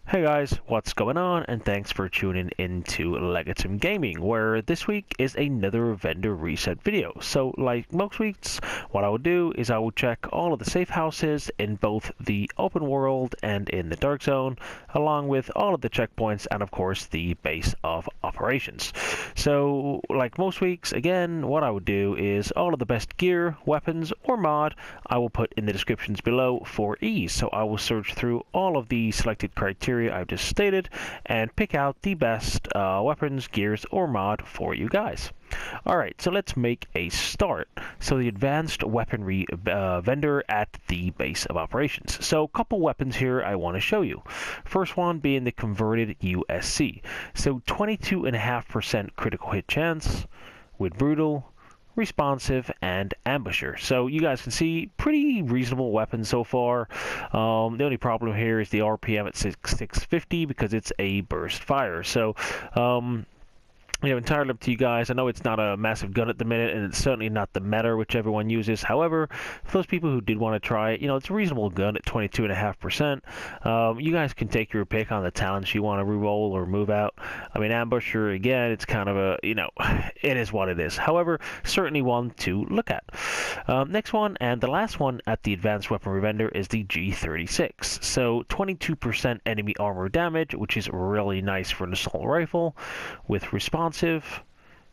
Hey guys, what's going on? And thanks for tuning into Legatum Gaming, where this week is another vendor reset video. So like most weeks, what I will do is I will check all of the safe houses in both the open world and in the dark zone, along with all of the checkpoints and of course the base of operations. So like most weeks, again, what I would do is all of the best gear, weapons, or mod I will put in the descriptions below for ease. So I will search through all of the selected criteria I've just stated and pick out the best weapons, gears, or mod for you guys. Alright, so let's make a start. So the advanced weaponry vendor at the base of operations. So a couple weapons here I want to show you. First one being the converted USC. So 22.5% critical hit chance with brutal, responsive, and ambusher. So you guys can see pretty reasonable weapons so far. The only problem here is the RPM at 650 because it's a burst fire. So entirely up to you guys. I know it's not a massive gun at the minute, and it's certainly not the meta which everyone uses. However, for those people who did want to try it, it's a reasonable gun at 22.5%. You guys can take your pick on the talents you want to reroll or move out. I mean, ambusher, again, it's kind of a, it is what it is. However, certainly one to look at. Next one, and the last one at the advanced weaponry vendor is the G36. So 22% enemy armor damage, which is really nice for an assault rifle, with responsive,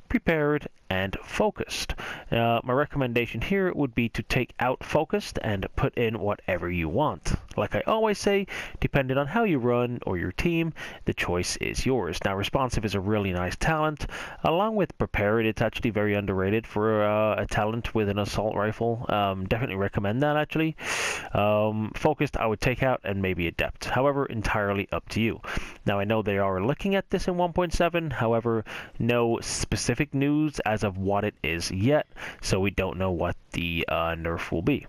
prepared, and focused. My recommendation here would be to take out focused and put in whatever you want. Like I always say, depending on how you run or your team, the choice is yours. Now, responsive is a really nice talent. Along with prepared, it's actually very underrated for a talent with an assault rifle. Definitely recommend that, actually. Focused, I would take out, and maybe adept. However, entirely up to you. Now, I know they are looking at this in 1.7. However, no specific news as of what it is yet, so we don't know what the nerf will be.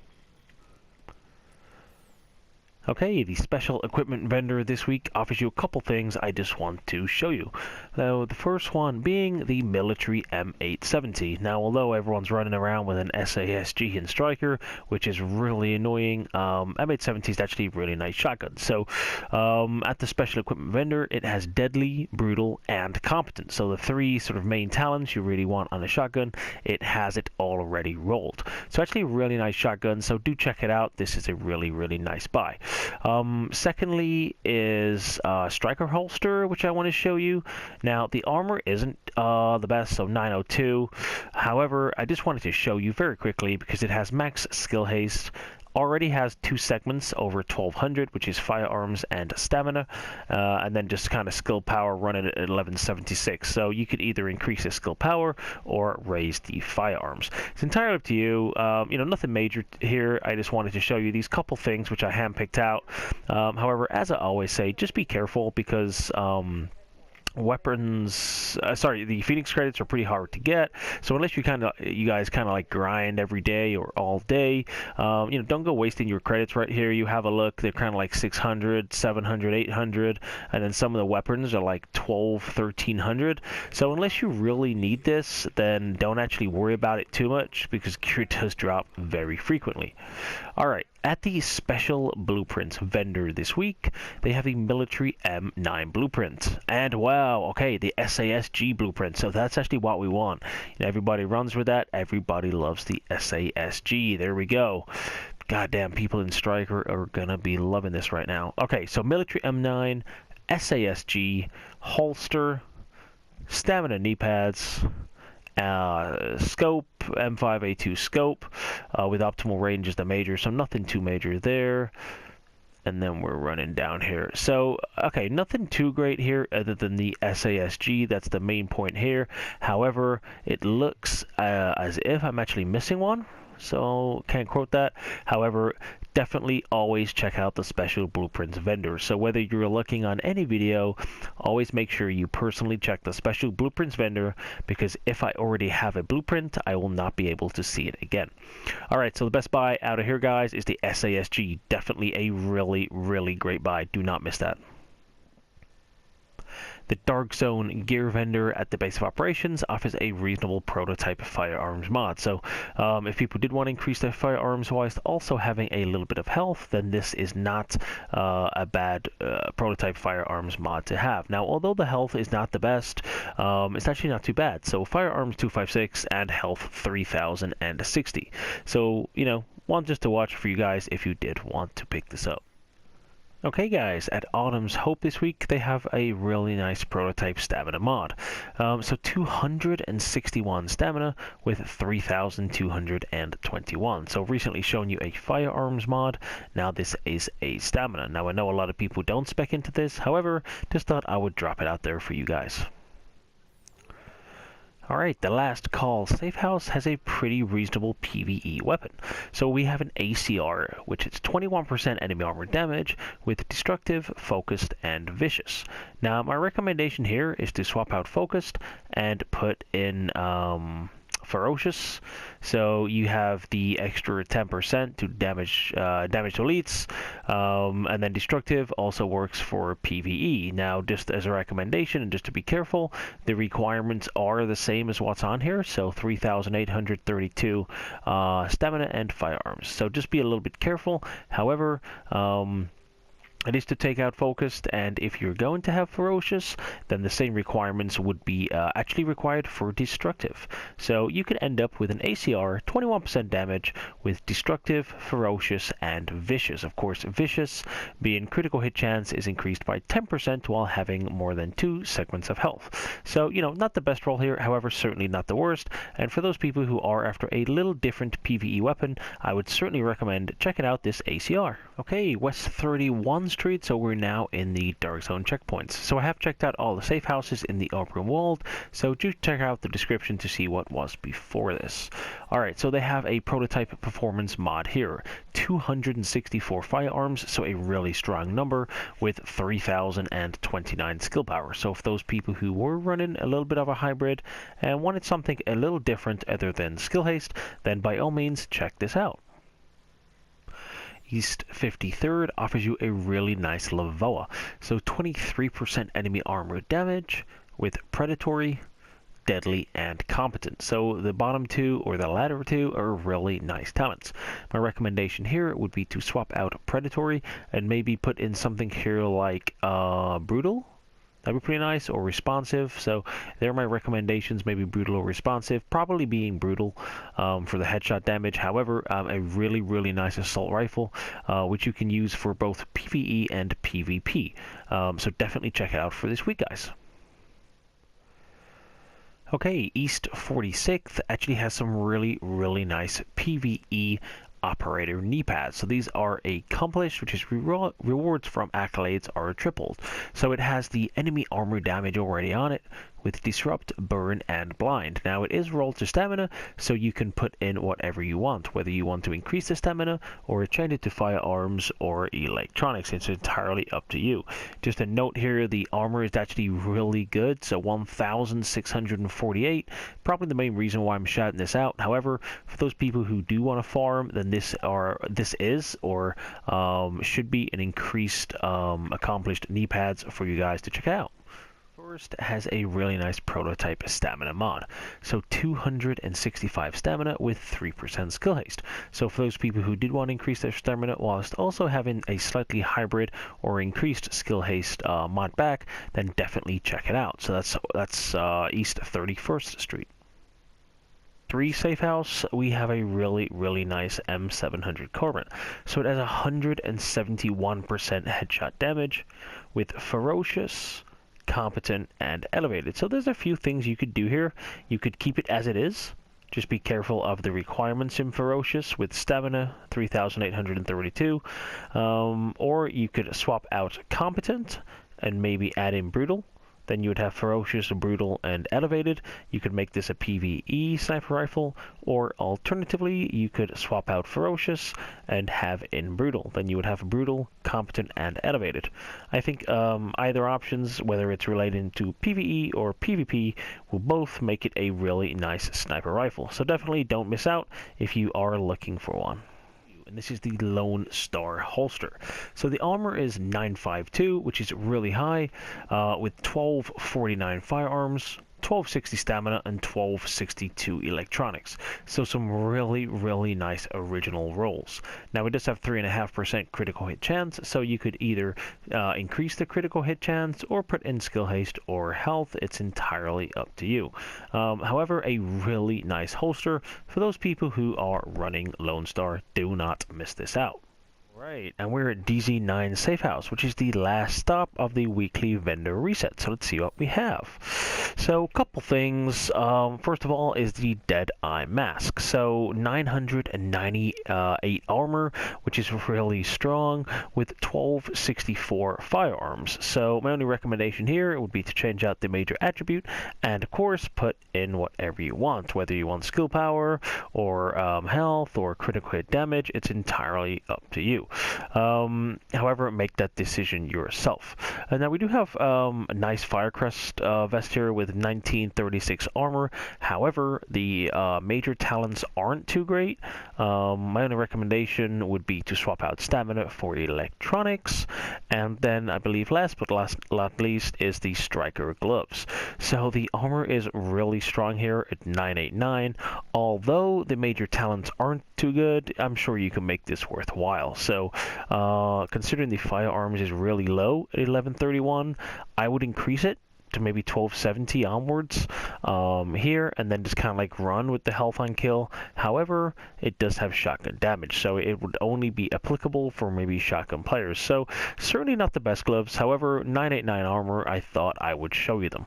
Okay, the special equipment vendor this week offers you a couple things I just want to show you. Now, the first one being the military M870. Now, although everyone's running around with an SASG and striker, which is really annoying, M870 is actually a really nice shotgun. So, at the special equipment vendor, it has deadly, brutal, and competent. So the three sort of main talents you really want on a shotgun, it has it already rolled. So actually a really nice shotgun, so do check it out. This is a really, really nice buy. Secondly is striker holster, which I want to show you. Now, the armor isn't the best, so 902. However, I just wanted to show you very quickly because it has max skill haste, already has 2 segments over 1200, which is firearms and stamina, and then just kind of skill power running at 1176. So you could either increase the skill power or raise the firearms. It's entirely up to you. Nothing major here. I just wanted to show you these couple things which I handpicked out. However, as I always say, just be careful because the Phoenix credits are pretty hard to get, so unless you guys kind of like grind every day or all day, don't go wasting your credits. Right here you have a look, they're kind of like 600, 700, 800, and then some of the weapons are like 12, 1300. So unless you really need this, then don't actually worry about it too much because gear does drop very frequently. Alright, at the special blueprints vendor this week, they have the military M9 blueprint. And wow, okay, the SASG blueprint. So that's actually what we want. Everybody runs with that. Everybody loves the SASG. There we go. Goddamn, people in Striker are gonna be loving this right now. Okay, so military M9, SASG, holster, stamina knee pads, scope, M5A2 scope, with optimal range is the major, so nothing too major there. And then we're running down here. So, okay, nothing too great here other than the SASG. That's the main point here. However, it looks as if I'm actually missing one, so can't quote that. However, definitely always check out the special blueprints vendor. So whether you're looking on any video, always make sure you personally check the special blueprints vendor, because if I already have a blueprint, I will not be able to see it again. Alright, so the best buy out of here, guys, is the SASG. Definitely a really, really great buy. Do not miss that. The Dark Zone gear vendor at the base of operations offers a reasonable prototype firearms mod. So if people did want to increase their firearms whilst also having a little bit of health, then this is not a bad prototype firearms mod to have. Now, although the health is not the best, it's actually not too bad. So firearms 256 and health 3060. So, you know, one just to watch for you guys if you did want to pick this up. Okay guys, at Autumn's Hope this week, they have a really nice prototype stamina mod. So 261 stamina with 3,221. So recently shown you a firearms mod, now this is a stamina. Now I know a lot of people don't spec into this, however, just thought I would drop it out there for you guys. Alright, the Last Call Safe House has a pretty reasonable PvE weapon. So we have an ACR, which is 21% enemy armor damage with Destructive, Focused, and Vicious. Now my recommendation here is to swap out Focused and put in Ferocious. So you have the extra 10% to damage to elites, and then Destructive also works for PvE. Now, just as a recommendation and just to be careful, the requirements are the same as what's on here, so 3,832 stamina and firearms. So just be a little bit careful. However, it is to take out Focused, and if you're going to have Ferocious, then the same requirements would be actually required for Destructive. So you could end up with an ACR, 21% damage, with Destructive, Ferocious, and Vicious. Of course, Vicious, being critical hit chance, is increased by 10% while having more than 2 segments of health. So, you know, not the best roll here, however, certainly not the worst. And for those people who are after a little different PvE weapon, I would certainly recommend checking out this ACR. Okay, West 31 Street, so we're now in the Dark Zone checkpoints. So I have checked out all the safe houses in the open world, so do check out the description to see what was before this. Alright, so they have a prototype performance mod here. 264 firearms, so a really strong number with 3,029 skill power. So for those people who were running a little bit of a hybrid and wanted something a little different other than skill haste, then by all means check this out. East 53rd offers you a really nice LVOA. So 23% enemy armor damage with Predatory, Deadly, and Competent. So the bottom two, or the latter two, are really nice talents. My recommendation here would be to swap out Predatory and maybe put in something here like Brutal. That'd be pretty nice, or Responsive. So there are my recommendations, maybe Brutal or Responsive, probably being Brutal for the headshot damage. However, a really, really nice assault rifle, which you can use for both PvE and PvP. So definitely check it out for this week, guys. Okay, East 46th actually has some really, really nice PvE operator knee pads. So these are accomplished, which is rewards from accolades are tripled. So it has the enemy armor damage already on it with Disrupt, Burn, and Blind. Now it is rolled to stamina, so you can put in whatever you want, whether you want to increase the stamina or change it to firearms or electronics. It's entirely up to you. Just a note here, the armor is actually really good, so 1,648, probably the main reason why I'm shouting this out. However, for those people who do want to farm, then this should be an increased accomplished knee pads for you guys to check out. First has a really nice prototype stamina mod. So 265 stamina with 3% skill haste. So for those people who did want to increase their stamina whilst also having a slightly hybrid or increased skill haste mod back, then definitely check it out. So that's East 31st Street. 3 safe house, we have a really, really nice M700 Carbon. So it has 171% headshot damage with Ferocious, Competent, and Elevated. So there's a few things you could do here. You could keep it as it is. Just be careful of the requirements in Ferocious with stamina 3,832. Or you could swap out Competent and maybe add in Brutal. Then you would have Ferocious, Brutal, and Elevated. You could make this a PvE sniper rifle, or alternatively, you could swap out Ferocious and have in Brutal. Then you would have Brutal, Competent, and Elevated. I think either options, whether it's related to PvE or PvP, will both make it a really nice sniper rifle. So definitely don't miss out if you are looking for one. and this is the Lone Star holster. So the armor is 952, which is really high, with 1249 firearms, 1260 stamina, and 1262 electronics. So some really nice original rolls. Now it does have 3.5% critical hit chance, so you could either increase the critical hit chance or put in skill haste or health. It's entirely up to you. However, a really nice holster for those people who are running Lone Star. Do not miss this out. Right, and we're at DZ9 Safe House, which is the last stop of the weekly vendor reset. So let's see what we have. So a couple things. First of all is the Deadeye mask. So 998 armor, which is really strong, with 1264 firearms. So my only recommendation here would be to change out the major attribute, and of course put in whatever you want, whether you want skill power or health or critical hit damage. It's entirely up to you. However, make that decision yourself. Now we do have a nice Firecrest vest here with 1936 armor. However, the major talents aren't too great. My only recommendation would be to swap out stamina for electronics, and then I believe last but not least is the Striker gloves. So the armor is really strong here at 989. Although the major talents aren't too good, I'm sure you can make this worthwhile. So considering the firearms is really low at 1131, I would increase it to maybe 1270 onwards here, and then just kind of like run with the health on kill. However, it does have shotgun damage, so it would only be applicable for maybe shotgun players. So certainly not the best gloves. However, 989 armor, I thought I would show you them.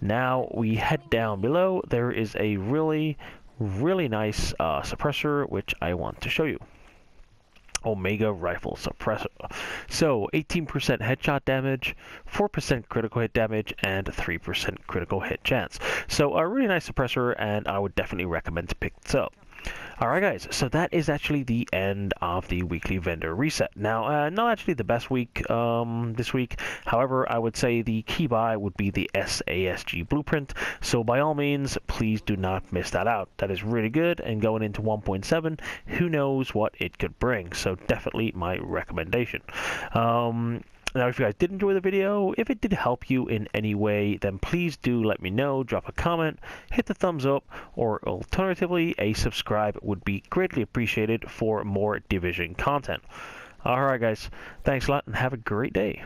Now we head down below. There is a really nice suppressor which I want to show you. Omega Rifle Suppressor. So 18% headshot damage, 4% critical hit damage, and 3% critical hit chance. So a really nice suppressor, and I would definitely recommend to pick this up. Alright guys, so that is actually the end of the weekly vendor reset. Now, not actually the best week this week. However, I would say the key buy would be the SASG blueprint. So by all means, please do not miss that out. That is really good, and going into 1.7, who knows what it could bring. So definitely my recommendation. Now, if you guys did enjoy the video, if it did help you in any way, then please do let me know. Drop a comment, hit the thumbs up, or alternatively, a subscribe would be greatly appreciated for more Division content. Alright guys, thanks a lot and have a great day.